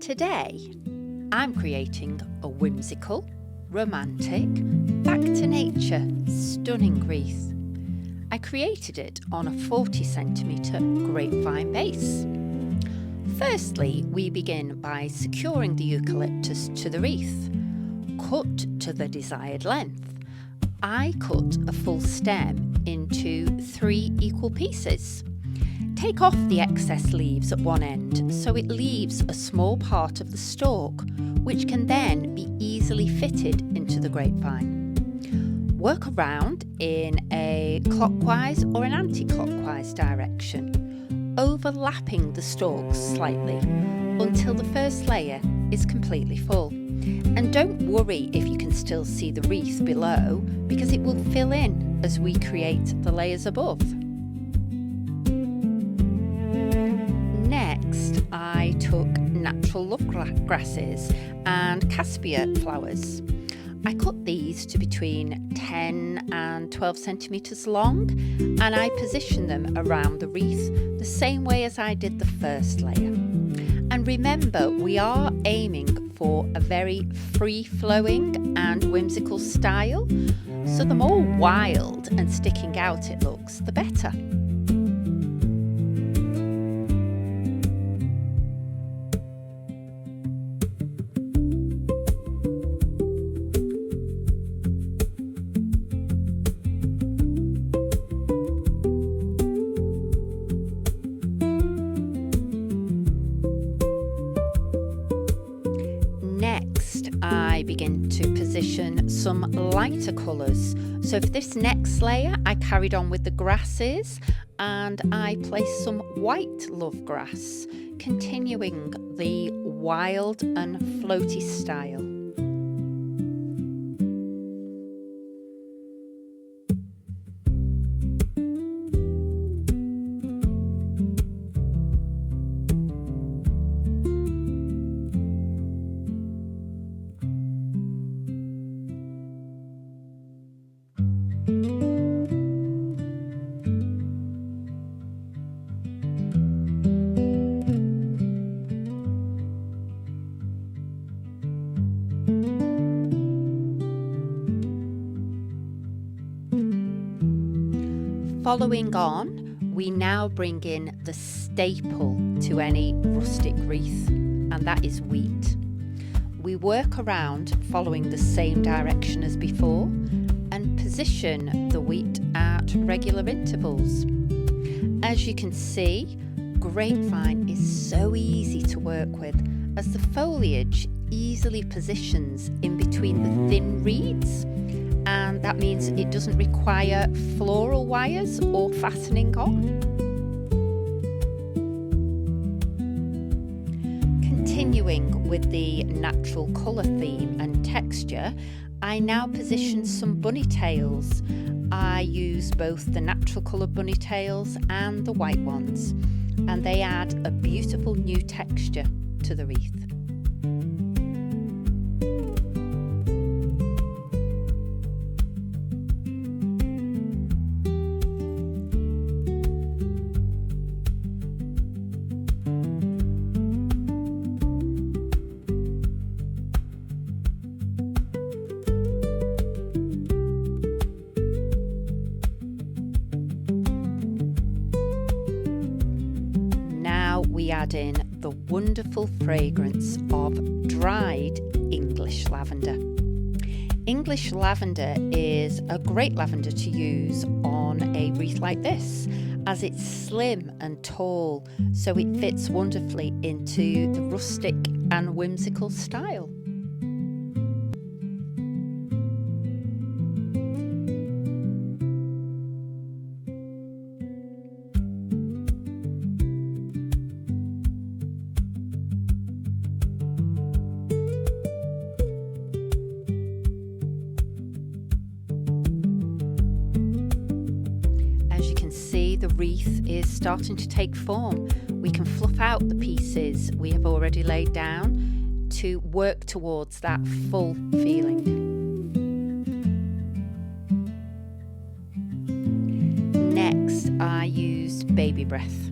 Today, I'm creating a whimsical, romantic, back to nature, stunning wreath. I created it on a 40cm grapevine base. Firstly, we begin by securing the eucalyptus to the wreath. Cut to the desired length. I cut a full stem into 3 equal pieces. Take off the excess leaves at one end so it leaves a small part of the stalk, which can then be easily fitted into the grapevine. Work around in a clockwise or an anti-clockwise direction, overlapping the stalks slightly until the first layer is completely full. And don't worry if you can still see the wreath below, because it will fill in as we create the layers above. Next, I took natural love grasses and cassia flowers. I cut these to between 10 and 12 centimetres long, and I positioned them around the wreath the same way as I did the first layer. And remember, we are aiming for a very free-flowing and whimsical style, so the more wild and sticking out it looks, the better. Next, I begin to position some lighter colours. So for this next layer, I carried on with the grasses and I placed some white love grass, continuing the wild and floaty style. Following on, we now bring in the staple to any rustic wreath, and that is wheat. We work around following the same direction as before and position the wheat at regular intervals. As you can see, grapevine is so easy to work with as the foliage easily positions in between the thin reeds, and that means it doesn't require floral wires or fastening on. Continuing with the natural colour theme and texture, I now position some bunny tails. I use both the natural colour bunny tails and the white ones, and they add a beautiful new texture to the wreath. We add in the wonderful fragrance of dried English lavender. English lavender is a great lavender to use on a wreath like this, as it's slim and tall, so it fits wonderfully into the rustic and whimsical style. The wreath is starting to take form. We can fluff out the pieces we have already laid down to work towards that full feeling. Next, I used baby breath.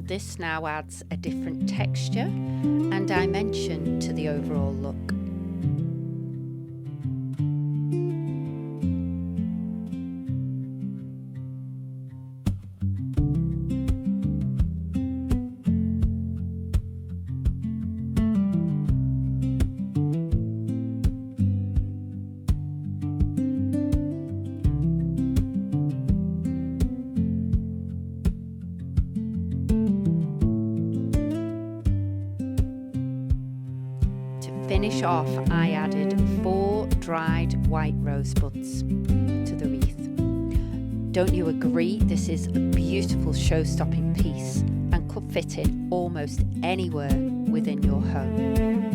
this now adds a different texture and dimension to the overall look. Finish off, I added 4 dried white rosebuds to the wreath. Don't you agree? This is a beautiful show-stopping piece and could fit in almost anywhere within your home.